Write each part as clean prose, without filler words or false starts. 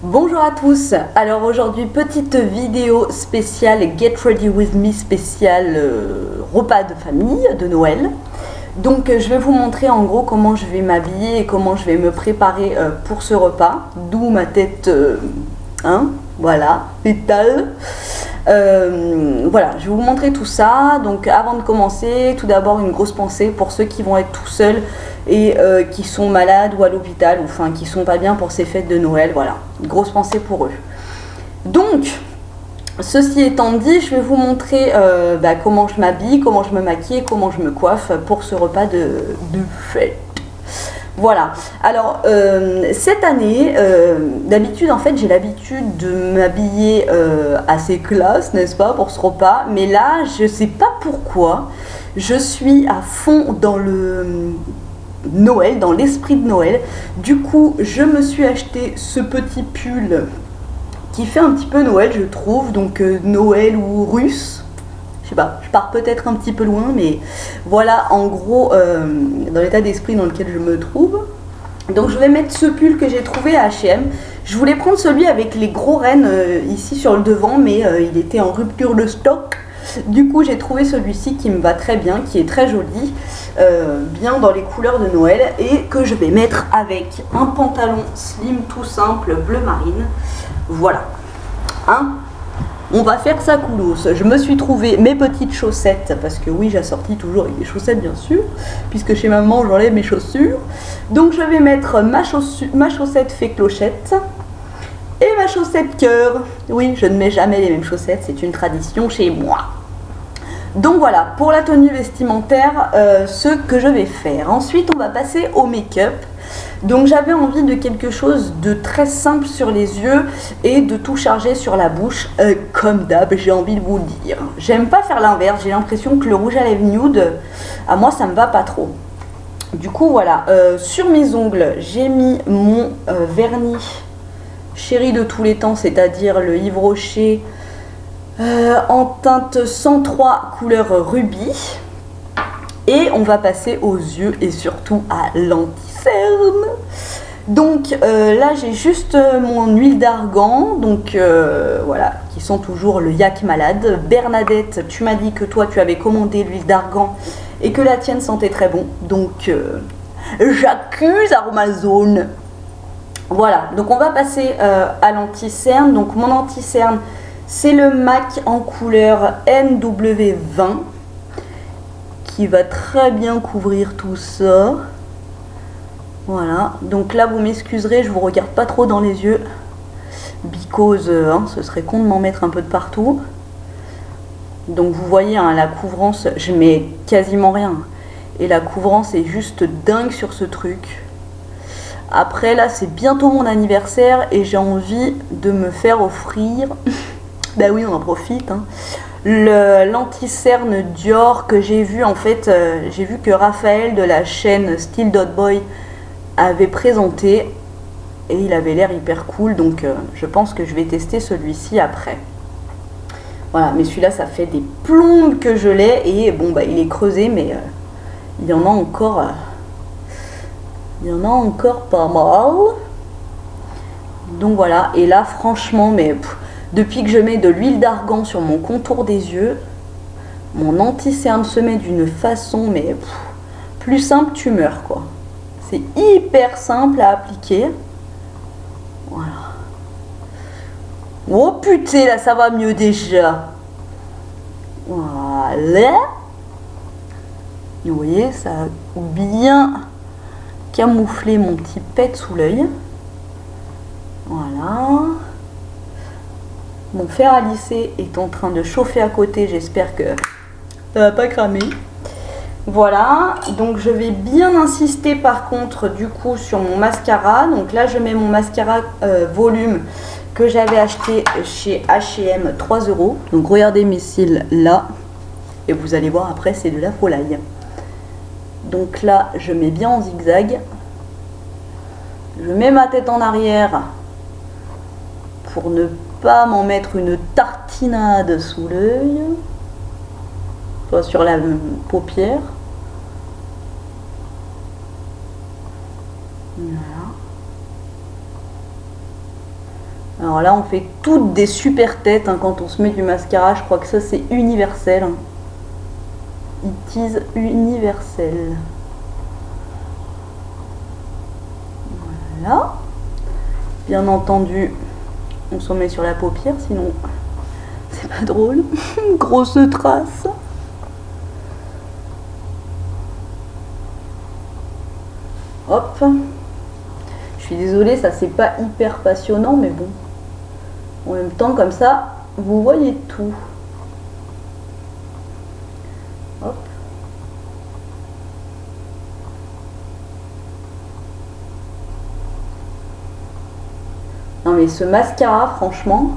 Bonjour à tous, alors aujourd'hui petite vidéo spéciale Get Ready With Me spéciale repas de famille de Noël. Donc je vais vous montrer en gros comment je vais m'habiller et comment je vais me préparer pour ce repas. D'où ma tête, voilà, pétale. Voilà, je vais vous montrer tout ça. Donc avant de commencer, tout d'abord une grosse pensée pour ceux qui vont être tout seuls et qui sont malades ou à l'hôpital, ou enfin qui sont pas bien pour ces fêtes de Noël. Voilà, une grosse pensée pour eux. Donc, ceci étant dit, je vais vous montrer comment je m'habille, comment je me maquille, comment je me coiffe pour ce repas de fête. Voilà, alors cette année, d'habitude en fait j'ai l'habitude de m'habiller assez classe, n'est-ce pas, pour ce repas, mais là je sais pas pourquoi, je suis à fond dans le Noël, dans l'esprit de Noël. Du coup je me suis acheté ce petit pull qui fait un petit peu Noël je trouve, donc Noël ou russe. Je sais pas, je pars peut-être un petit peu loin, mais voilà en gros dans l'état d'esprit dans lequel je me trouve. Donc je vais mettre ce pull que j'ai trouvé à H&M. Je voulais prendre celui avec les gros rennes ici sur le devant, mais il était en rupture de stock. Du coup j'ai trouvé celui-ci qui me va très bien, qui est très joli, bien dans les couleurs de Noël, et que je vais mettre avec un pantalon slim tout simple, bleu marine. Voilà, on va faire ça coolos. Je me suis trouvé mes petites chaussettes, parce que oui, j'assortis toujours avec des chaussettes bien sûr, puisque chez maman j'enlève mes chaussures. Donc je vais mettre ma chaussette fait clochette et ma chaussette cœur. Oui, je ne mets jamais les mêmes chaussettes, c'est une tradition chez moi. Donc voilà, pour la tenue vestimentaire, ce que je vais faire. Ensuite, on va passer au make-up. Donc j'avais envie de quelque chose de très simple sur les yeux et de tout charger sur la bouche, comme d'hab, j'ai envie de vous le dire. J'aime pas faire l'inverse, j'ai l'impression que le rouge à lèvres nude, à moi ça me va pas trop. Du coup voilà, sur mes ongles, j'ai mis mon vernis chéri de tous les temps, c'est-à-dire le Yves Rocher en teinte 103 couleur rubis. Et on va passer aux yeux et surtout à l'anti-cerne. Donc là j'ai juste mon huile d'argan, donc voilà, qui sent toujours le yak malade. Bernadette, tu m'as dit que toi tu avais commandé l'huile d'argan et que la tienne sentait très bon, donc j'accuse Aromazone. Voilà, donc on va passer à l'anti-cerne. Donc mon anti-cerne c'est le MAC en couleur NW20 qui va très bien couvrir tout ça. Voilà, donc là vous m'excuserez, je vous regarde pas trop dans les yeux because ce serait con de m'en mettre un peu de partout. Donc vous voyez la couvrance, je mets quasiment rien et la couvrance est juste dingue sur ce truc. Après là c'est bientôt mon anniversaire et j'ai envie de me faire offrir bah oui on en profite l'anti-cerne Dior que j'ai vu en fait, j'ai vu que Raphaël de la chaîne Still Dot Boy avait présenté et il avait l'air hyper cool, donc je pense que je vais tester celui-ci après. Voilà, mais celui-là ça fait des plombes que je l'ai et bon bah il est creusé mais il y en a encore pas mal. Donc voilà, et là franchement mais depuis que je mets de l'huile d'argan sur mon contour des yeux, mon anti-cerne se met d'une façon, mais plus simple tu meurs quoi. C'est hyper simple à appliquer. Voilà. Oh putain, là ça va mieux déjà. Voilà. Vous voyez, ça a bien camouflé mon petit pet sous l'œil. Voilà. Mon fer à lisser est en train de chauffer à côté, j'espère que ça va pas cramer. Voilà, donc je vais bien insister par contre du coup sur mon mascara. Donc là je mets mon mascara volume que j'avais acheté chez H&M 3 €. Donc regardez mes cils là et vous allez voir après c'est de la folie. Donc là je mets bien en zigzag. Je mets ma tête en arrière pour ne pas m'en mettre une tartinade sous l'œil, soit sur la paupière. Voilà. Alors là, on fait toutes des super têtes hein, quand on se met du mascara. Je crois que ça, c'est universel. Hein. It is universel. Voilà. Bien entendu, on s'en met sur la paupière, sinon c'est pas drôle. Grosse trace. Hop. Je suis désolée, ça c'est pas hyper passionnant, mais bon. En même temps, comme ça, vous voyez tout. Hop. Non mais ce mascara, franchement,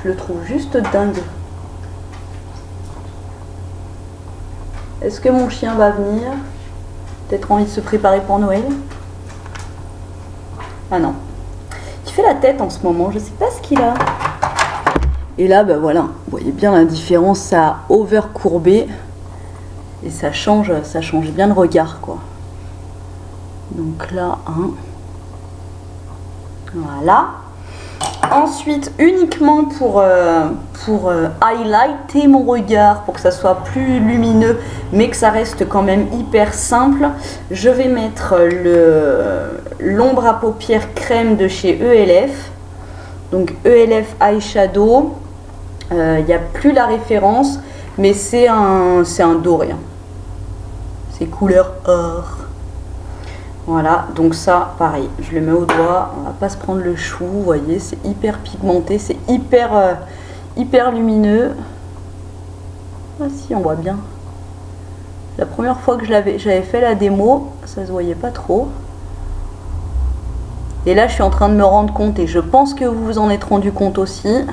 je le trouve juste dingue. Est-ce que mon chien va venir? Peut-être envie de se préparer pour Noël? Ah non. Il fait la tête en ce moment, je sais pas ce qu'il a. Et là, bah voilà, vous voyez bien la différence, ça a over courbé. Et ça change bien le regard, quoi. Donc là, hein. Voilà. Ensuite, uniquement pour highlighter mon regard, pour que ça soit plus lumineux, mais que ça reste quand même hyper simple, je vais mettre l'ombre à paupières crème de chez ELF. Donc ELF Eyeshadow. Il n'y a plus la référence, mais c'est un doré. C'est couleur or. Voilà, donc ça, pareil, je le mets au doigt, on va pas se prendre le chou, vous voyez, c'est hyper pigmenté, c'est hyper lumineux. Ah si, on voit bien. La première fois que j'avais fait la démo, ça se voyait pas trop. Et là, je suis en train de me rendre compte, et je pense que vous vous en êtes rendu compte aussi,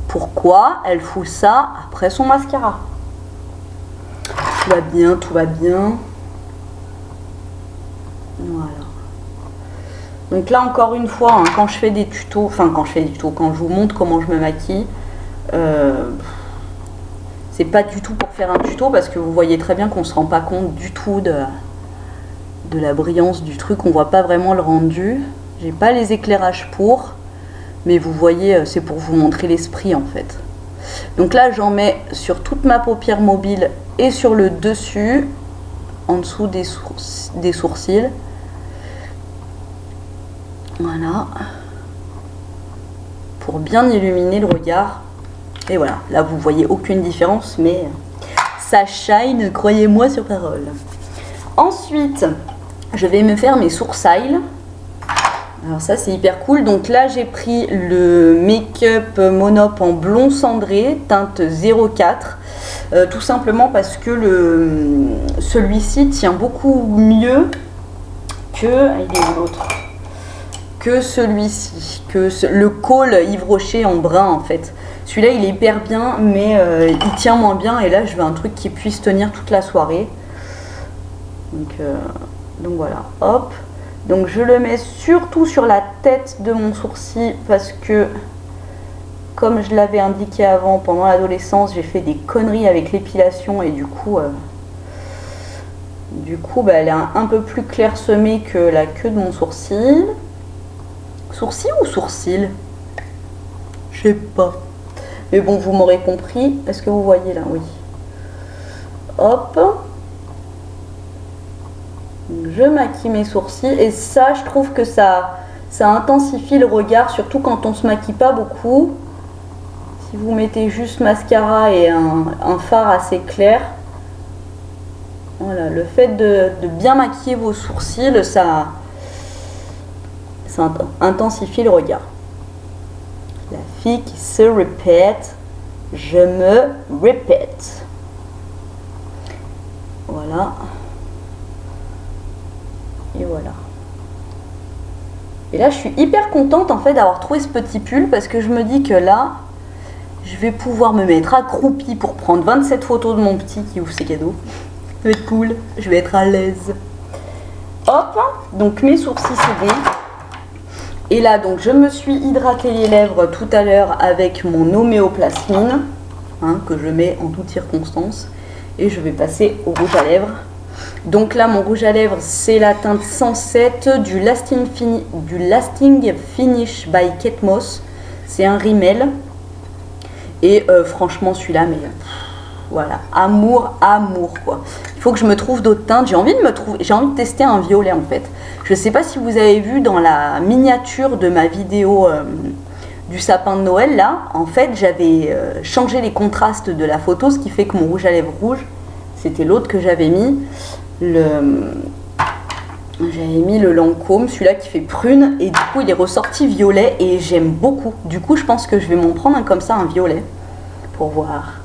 pourquoi elle fout ça après son mascara. Tout va bien, tout va bien. Voilà. Donc là encore une fois, hein, quand je fais des tutos, quand je vous montre comment je me maquille, c'est pas du tout pour faire un tuto parce que vous voyez très bien qu'on se rend pas compte du tout de la brillance du truc, on voit pas vraiment le rendu. J'ai pas les éclairages pour, mais vous voyez, c'est pour vous montrer l'esprit en fait. Donc là j'en mets sur toute ma paupière mobile et sur le dessus, en dessous des sourcils. Voilà. Pour bien illuminer le regard. Et voilà, là vous voyez aucune différence, mais ça shine, croyez-moi sur parole. Ensuite, je vais me faire mes sourcils. Alors ça c'est hyper cool. Donc là j'ai pris le Make-up Monop en blond cendré, teinte 04. Tout simplement parce que celui-ci tient beaucoup mieux que... Il est où l'autre? Que celui-ci, le Cole Yves Rocher en brun en fait. Celui-là il est hyper bien, mais il tient moins bien, et là je veux un truc qui puisse tenir toute la soirée. Donc voilà, hop. Donc je le mets surtout sur la tête de mon sourcil parce que, comme je l'avais indiqué avant, pendant l'adolescence, j'ai fait des conneries avec l'épilation et du coup, elle est un peu plus clairsemée que la queue de mon sourcil. Sourcil ou sourcil? Je sais pas. Mais bon, vous m'aurez compris. Est-ce que vous voyez là? Oui. Hop. Je maquille mes sourcils. Et ça, je trouve que ça intensifie le regard, surtout quand on se maquille pas beaucoup. Si vous mettez juste mascara et un fard assez clair. Voilà, le fait de bien maquiller vos sourcils, ça intensifie le regard. La fille qui se répète, je me répète. Voilà. Et voilà. Et là, je suis hyper contente en fait d'avoir trouvé ce petit pull parce que je me dis que là, je vais pouvoir me mettre accroupie pour prendre 27 photos de mon petit qui ouvre ses cadeaux. Ça va être cool, je vais être à l'aise. Hop, donc mes sourcils c'est bon. Et là, donc, je me suis hydraté les lèvres tout à l'heure avec mon homéoplasmine, hein, que je mets en toutes circonstances. Et je vais passer au rouge à lèvres. Donc là, mon rouge à lèvres, c'est la teinte 107 du Lasting Finish by Kate Moss. C'est un Rimmel. Et franchement, celui-là, mais voilà, amour quoi. Il faut que je me trouve d'autres teintes. J'ai envie de tester un violet en fait. Je sais pas si vous avez vu dans la miniature de ma vidéo du sapin de Noël là. En fait, j'avais changé les contrastes de la photo, ce qui fait que mon rouge à lèvres rouge, c'était l'autre que j'avais mis. J'avais mis le Lancôme, celui-là qui fait prune, et du coup il est ressorti violet et j'aime beaucoup. Du coup, je pense que je vais m'en prendre un comme ça, un violet, pour voir.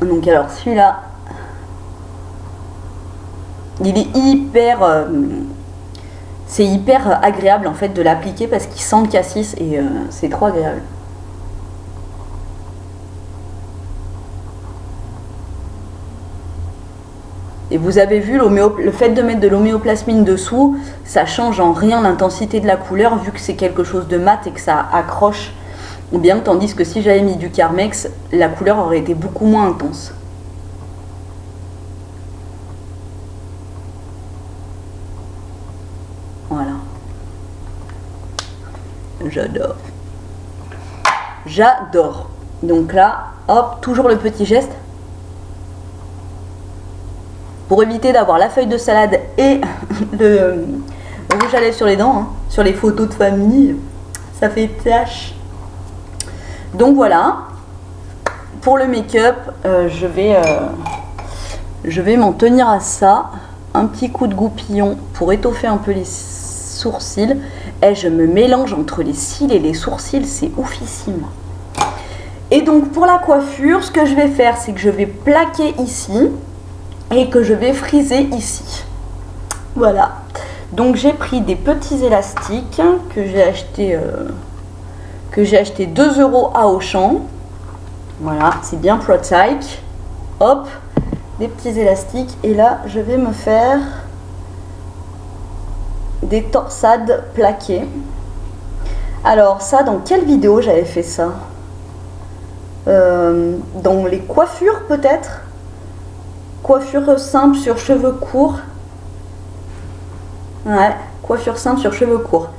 Donc alors celui-là, il est hyper, c'est hyper agréable en fait de l'appliquer parce qu'il sent le cassis et c'est trop agréable. Et vous avez vu, le fait de mettre de l'homéoplasmine dessous, ça change en rien l'intensité de la couleur vu que c'est quelque chose de mat et que ça accroche. Ou bien, tandis que si j'avais mis du Carmex, la couleur aurait été beaucoup moins intense. Voilà. J'adore. J'adore. Donc là, hop, toujours le petit geste. Pour éviter d'avoir la feuille de salade et le rouge à lèvres sur les dents, hein, sur les photos de famille, ça fait tache. Donc voilà, pour le make-up, je vais m'en tenir à ça. Un petit coup de goupillon pour étoffer un peu les sourcils. Et je me mélange entre les cils et les sourcils, c'est oufissime. Et donc pour la coiffure, ce que je vais faire, c'est que je vais plaquer ici et que je vais friser ici. Voilà. Donc j'ai pris des petits élastiques que j'ai acheté 2 € à Auchan. Voilà, c'est bien Pro-Tyke. Hop, des petits élastiques. Et là, je vais me faire des torsades plaquées. Alors ça, dans quelle vidéo j'avais fait ça? Dans les coiffures peut-être? Coiffure simple sur cheveux courts. Ouais, coiffure simple sur cheveux courts.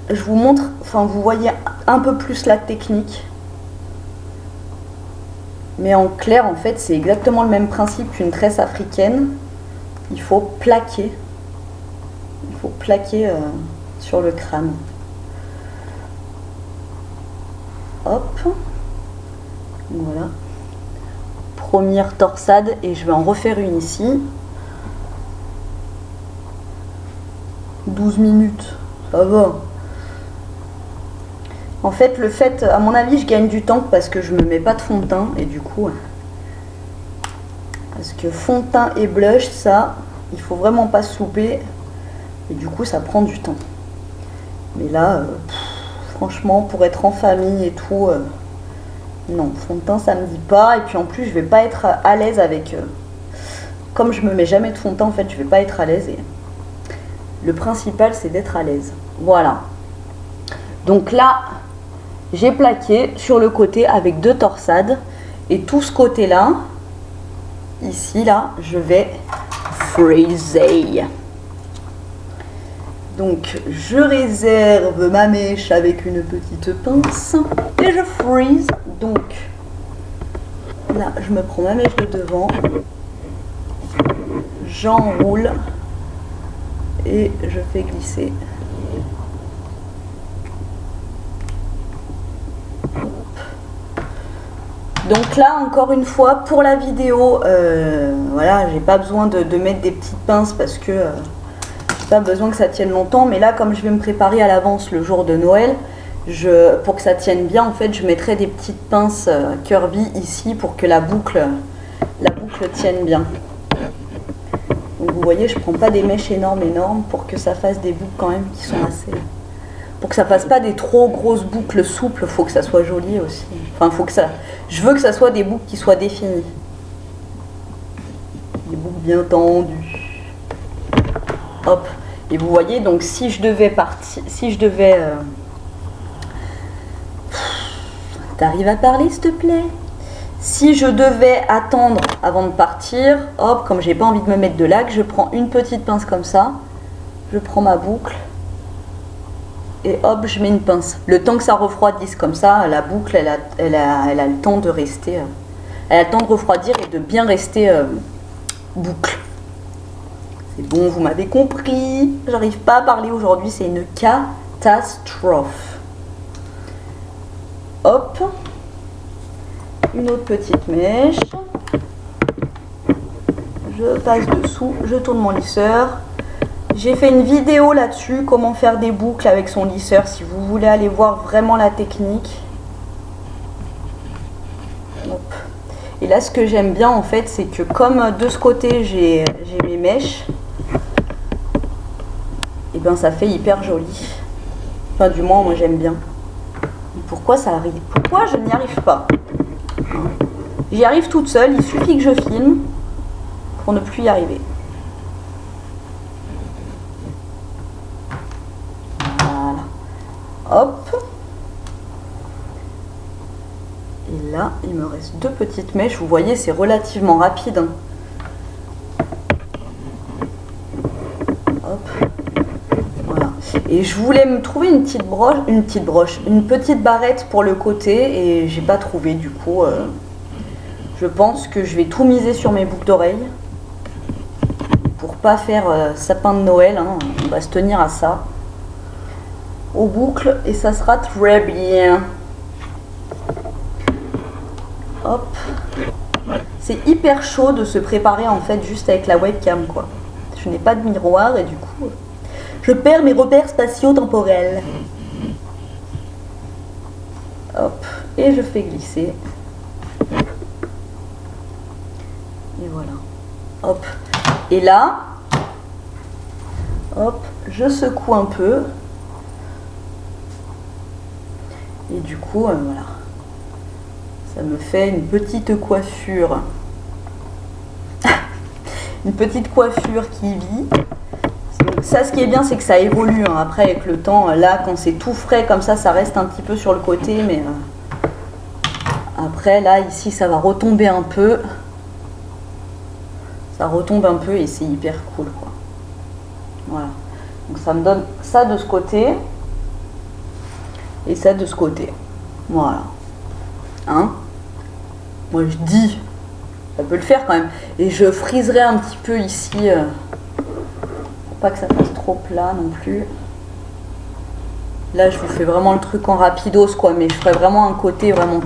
Je vous montre, enfin vous voyez un peu plus la technique. Mais en clair, en fait, c'est exactement le même principe qu'une tresse africaine. Il faut plaquer. Il faut plaquer sur le crâne. Hop. Voilà. Première torsade et je vais en refaire une ici. 12 minutes, ça va. En fait, à mon avis, je gagne du temps parce que je me mets pas de fond de teint et du coup, parce que fond de teint et blush, ça, il faut vraiment pas se louper et du coup, ça prend du temps. Mais là, franchement, pour être en famille et tout, non, fond de teint, ça me dit pas. Et puis en plus, je vais pas être à l'aise avec, comme je me mets jamais de fond de teint, en fait, je vais pas être à l'aise. Et le principal, c'est d'être à l'aise. Voilà. Donc là, j'ai plaqué sur le côté avec 2 torsades. Et tout ce côté-là, ici, là, je vais freezer. Donc, je réserve ma mèche avec une petite pince. Et je freeze. Donc, là, je me prends ma mèche de devant. J'enroule. Et je fais glisser. Donc là, encore une fois, pour la vidéo, voilà, j'ai pas besoin de mettre des petites pinces parce que j'ai pas besoin que ça tienne longtemps. Mais là, comme je vais me préparer à l'avance le jour de Noël, pour que ça tienne bien, en fait, je mettrai des petites pinces curvy ici pour que la boucle tienne bien. Donc vous voyez, je prends pas des mèches énormes pour que ça fasse des boucles quand même qui sont assez... Pour que ça fasse pas des trop grosses boucles souples, faut que ça soit joli aussi. Enfin, je veux que ça soit des boucles qui soient définies. Des boucles bien tendues. Hop. Et vous voyez, donc si je devais T'arrives à parler, s'il te plaît? Si je devais attendre avant de partir, hop, comme j'ai pas envie de me mettre de lac, je prends une petite pince comme ça, je prends ma boucle et hop, je mets une pince. Le temps que ça refroidisse comme ça, la boucle, elle a le temps de rester, elle a le temps de refroidir et de bien rester boucle. C'est bon, vous m'avez compris. J'arrive pas à parler aujourd'hui, c'est une catastrophe. Hop. Une autre petite mèche, je passe dessous, je tourne mon lisseur. J'ai fait une vidéo là-dessus, comment faire des boucles avec son lisseur, si vous voulez aller voir vraiment la technique. Hop. Et là, ce que j'aime bien en fait, c'est que comme de ce côté j'ai mes mèches, et ben ça fait hyper joli. Enfin, du moins, moi j'aime bien. Pourquoi ça arrive? Pourquoi je n'y arrive pas? J'y arrive toute seule, il suffit que je filme pour ne plus y arriver. Voilà. Hop. Et là, il me reste deux petites mèches. Vous voyez, c'est relativement rapide. Hein. Hop. Voilà. Et je voulais me trouver une petite barrette pour le côté et j'ai pas trouvé du coup. Je pense que je vais tout miser sur mes boucles d'oreilles pour pas faire sapin de Noël. Hein. On va se tenir à ça, aux boucles, et ça sera très bien. Hop. C'est hyper chaud de se préparer en fait juste avec la webcam quoi. Je n'ai pas de miroir et du coup je perds mes repères spatio-temporels. Hop, et je fais glisser. Et voilà. Hop. Et là, hop, je secoue un peu. Et du coup, voilà. Ça me fait une petite coiffure. Une petite coiffure qui vit. Ça, ce qui est bien, c'est que ça évolue. Hein. Après, avec le temps, là, quand c'est tout frais comme ça reste un petit peu sur le côté. Mais après, là, ici, ça va retomber un peu. Ça retombe un peu et c'est hyper cool quoi. Voilà. Donc ça me donne ça de ce côté et ça de ce côté. Voilà. Hein? Moi je dis, ça peut le faire quand même. Et je friserai un petit peu ici pour pas que ça fasse trop plat non plus. Là je vous fais vraiment le truc en rapidos quoi, mais je ferai vraiment un côté vraiment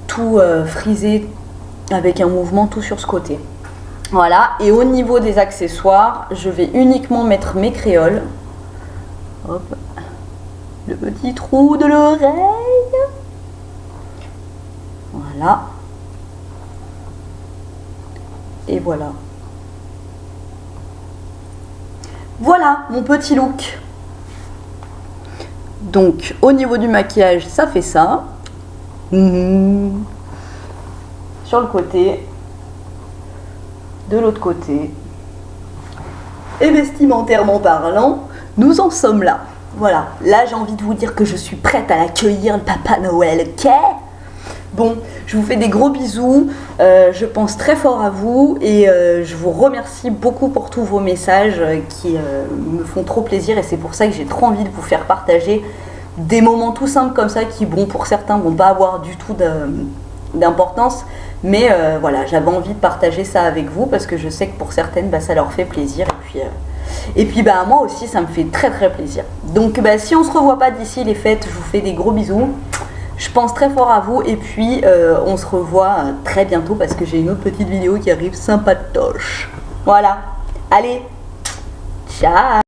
tout frisé. Avec un mouvement tout sur ce côté. Voilà, et au niveau des accessoires, je vais uniquement mettre mes créoles. Hop, le petit trou de l'oreille. Voilà. Et voilà. Voilà mon petit look. Donc, au niveau du maquillage, ça fait ça. Sur le côté, de l'autre côté, et vestimentairement parlant, nous en sommes là. Voilà, là j'ai envie de vous dire que je suis prête à accueillir le Papa Noël, ok? Bon, je vous fais des gros bisous, je pense très fort à vous et je vous remercie beaucoup pour tous vos messages qui me font trop plaisir et c'est pour ça que j'ai trop envie de vous faire partager des moments tout simples comme ça qui, bon, pour certains vont pas avoir du tout d'importance. Mais voilà, j'avais envie de partager ça avec vous parce que je sais que pour certaines, ça leur fait plaisir. Et puis moi aussi, ça me fait très très plaisir. Donc si on se revoit pas d'ici les fêtes, je vous fais des gros bisous. Je pense très fort à vous et puis on se revoit très bientôt parce que j'ai une autre petite vidéo qui arrive sympatoche. Voilà, allez, ciao!